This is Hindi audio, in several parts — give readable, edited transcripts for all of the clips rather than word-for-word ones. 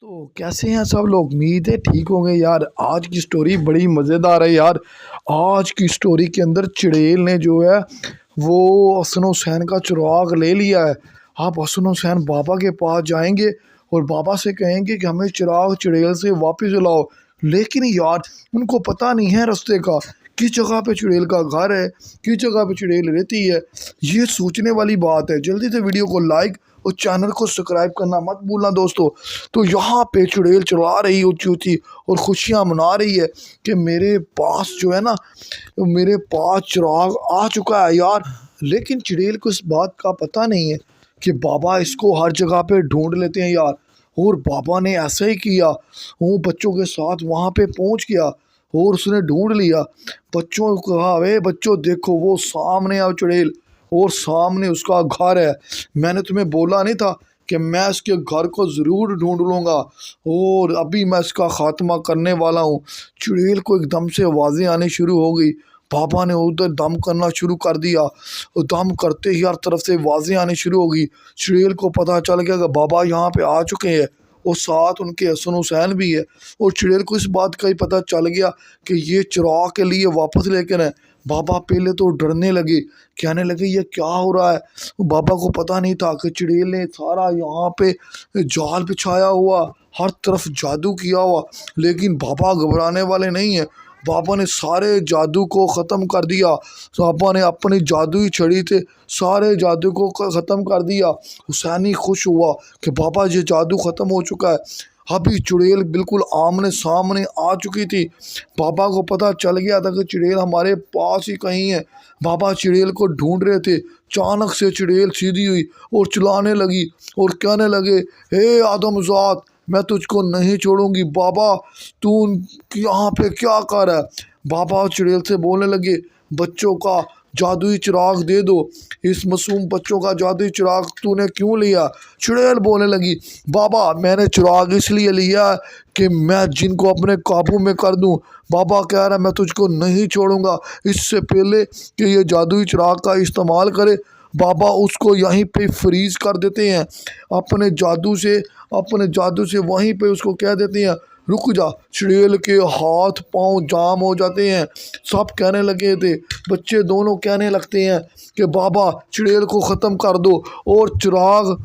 तो कैसे हैं सब लोग। उम्मीद है ठीक होंगे यार। आज की स्टोरी बड़ी मज़ेदार है यार। आज की स्टोरी के अंदर चुड़ैल ने जो है वो हसन हुसैन का चिराग ले लिया है। आप हसन हुसैन बाबा के पास जाएंगे और बाबा से कहेंगे कि हमें चिराग चुड़ैल से वापस लाओ। लेकिन यार उनको पता नहीं है रास्ते का, किस जगह पे चुड़ैल का घर है, किस जगह पे चुड़ैल रहती है। ये सोचने वाली बात है। जल्दी से वीडियो को लाइक और चैनल को सब्सक्राइब करना मत भूलना दोस्तों। तो यहाँ पे चुड़ैल चला रही ऊँची ऊँची और खुशियाँ मना रही है कि मेरे पास जो है ना, मेरे पास चिराग आ चुका है यार। लेकिन चुड़ैल को इस बात का पता नहीं है कि बाबा इसको हर जगह पे ढूंढ लेते हैं यार। और बाबा ने ऐसा ही किया, वो बच्चों के साथ वहाँ पे पहुँच गया और उसने ढूंढ लिया। बच्चों को कहा, वे बच्चों देखो वो सामने आओ चुड़ैल, और सामने उसका घर है। मैंने तुम्हें बोला नहीं था कि मैं इसके घर को ज़रूर ढूंढ लूँगा और अभी मैं इसका खात्मा करने वाला हूँ। चुड़ैल को एकदम से आवाज़ें आनी शुरू हो गई। बाबा ने उधर दम करना शुरू कर दिया और दम करते ही हर तरफ से आवाज़ें आनी शुरू हो गई। चुड़ैल को पता चल गया कि बाबा यहाँ पे आ चुके हैं और साथ उनके हसन हुसैन भी है। और चुड़ैल को इस बात का ही पता चल गया कि ये चिराग के लिए वापस लेकर हैं। बाबा पहले तो डरने लगे, कहने लगे ये क्या हो रहा है। बाबा को पता नहीं था कि चुड़ैल ने सारा यहाँ पे जाल बिछाया हुआ, हर तरफ जादू किया हुआ। लेकिन बाबा घबराने वाले नहीं है। बाबा ने सारे जादू को ख़त्म कर दिया। बाबा ने अपनी जादुई छड़ी से सारे जादू को ख़त्म कर दिया। हुसैनी खुश हुआ कि बाबा ये जादू ख़त्म हो चुका है। अभी चुड़ैल बिल्कुल आमने सामने आ चुकी थी। बाबा को पता चल गया था कि चुड़ैल हमारे पास ही कहीं है। बाबा चुड़ैल को ढूंढ रहे थे। अचानक से चुड़ैल सीधी हुई और चिल्लाने लगी और कहने लगे, हे आदमजात, मैं तुझको नहीं छोड़ूंगी। बाबा तू यहाँ पे क्या कर रहा है। बाबा चुड़ैल से बोलने लगे, बच्चों का जादुई चिराग दे दो। इस मासूम बच्चों का जादुई चिराग तूने क्यों लिया। चुड़ैल बोलने लगी, बाबा मैंने चिराग इसलिए लिया है कि मैं जिनको अपने काबू में कर दूं। बाबा कह रहा है मैं तुझको नहीं छोड़ूंगा। इससे पहले कि ये जादुई चिराग का इस्तेमाल करे, बाबा उसको यहीं पे फ्रीज कर देते हैं अपने जादू से वहीं पे उसको कह देते हैं रुक जा। चुड़ैल के हाथ पांव जाम हो जाते हैं। सब कहने लगे थे, बच्चे दोनों कहने लगते हैं कि बाबा चुड़ैल को ख़त्म कर दो और चिराग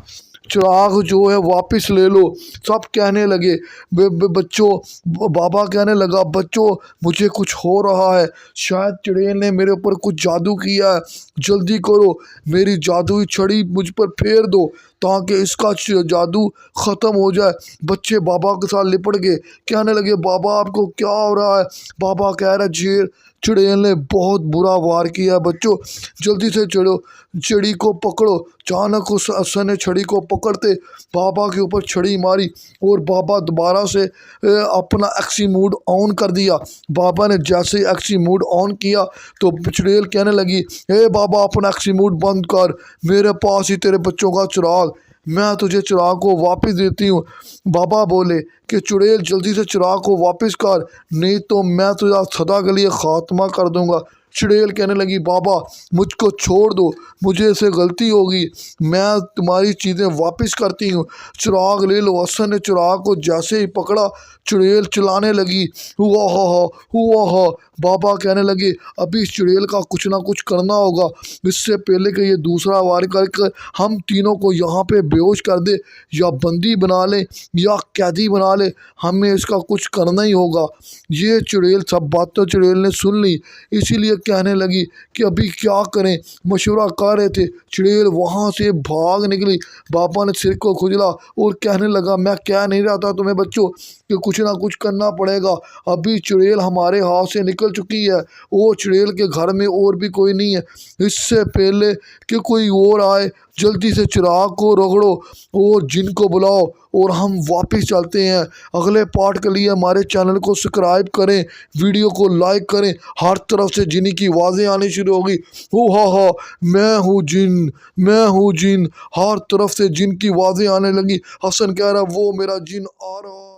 चिराग जो है वापस ले लो। सब कहने लगे बच्चों, बाबा कहने लगा, बच्चों मुझे कुछ हो रहा है, शायद चुड़ैल ने मेरे ऊपर कुछ जादू किया है। जल्दी करो, मेरी जादुई छड़ी मुझ पर फेर दो ताकि इसका जादू ख़त्म हो जाए। बच्चे बाबा के साथ लिपट गए, कहने लगे बाबा आपको क्या हो रहा है। बाबा कह रहा है चुड़ैल ने बहुत बुरा वार किया है। बच्चों जल्दी से चढ़ो, छड़ी को पकड़ो। अचानक उस हसन ने छड़ी को पकड़ते बाबा के ऊपर छड़ी मारी और बाबा दोबारा से अपना एक्सी मूड ऑन कर दिया। बाबा ने जैसे एक्सी मूड ऑन किया तो चुड़ैल कहने लगी, हे बाबा अपना एक्सी मूड बंद कर, मेरे पास ही तेरे बच्चों का चिराग, मैं तुझे चिराग को वापस देती हूँ। बाबा बोले कि चुड़ैल जल्दी से चिराग को वापस कर, नहीं तो मैं तुझे सदा के लिए खात्मा कर दूंगा। चुड़ैल कहने लगी, बाबा मुझको छोड़ दो, मुझे से गलती होगी, मैं तुम्हारी चीज़ें वापस करती हूँ, चिराग ले लो। हसन ने चिराग को जैसे ही पकड़ा, चुड़ैल चिल्लाने लगी, हुआ हा। बाबा कहने लगे अभी इस चुड़ैल का कुछ ना कुछ करना होगा, इससे पहले कि ये दूसरा वार करके हम तीनों को यहाँ पे बेहोश कर दे या बंदी बना ले या कैदी बना ले, हमें इसका कुछ करना ही होगा। ये चुड़ैल सब बातें चुड़ैल ने सुन ली, इसीलिए कहने लगी कि अभी क्या करें, मशवरा कर रहे थे। चुड़ैल वहाँ से भाग निकली। बाबा ने सिर को खुजला और कहने लगा, मैं कह नहीं रहा था तुम्हें बच्चों कि कुछ ना कुछ करना पड़ेगा। अभी चुड़ैल हमारे हाथ से निकल चुकी है, वो चुड़ैल के घर में और भी कोई नहीं है। इससे पहले कि कोई और आए, जल्दी से चिराग को रगड़ो और जिन को बुलाओ और हम वापस चलते हैं। अगले पार्ट के लिए हमारे चैनल को सब्सक्राइब करें, वीडियो को लाइक करें। हर तरफ से जिन की आवाज़ें आनी शुरू होगी, हो हा, मैं हूँ जिन, मैं हूँ जिन। हर तरफ से जिन की आवाज़ें आने लगी। हसन कह रहा वो मेरा जिन आ रहा है।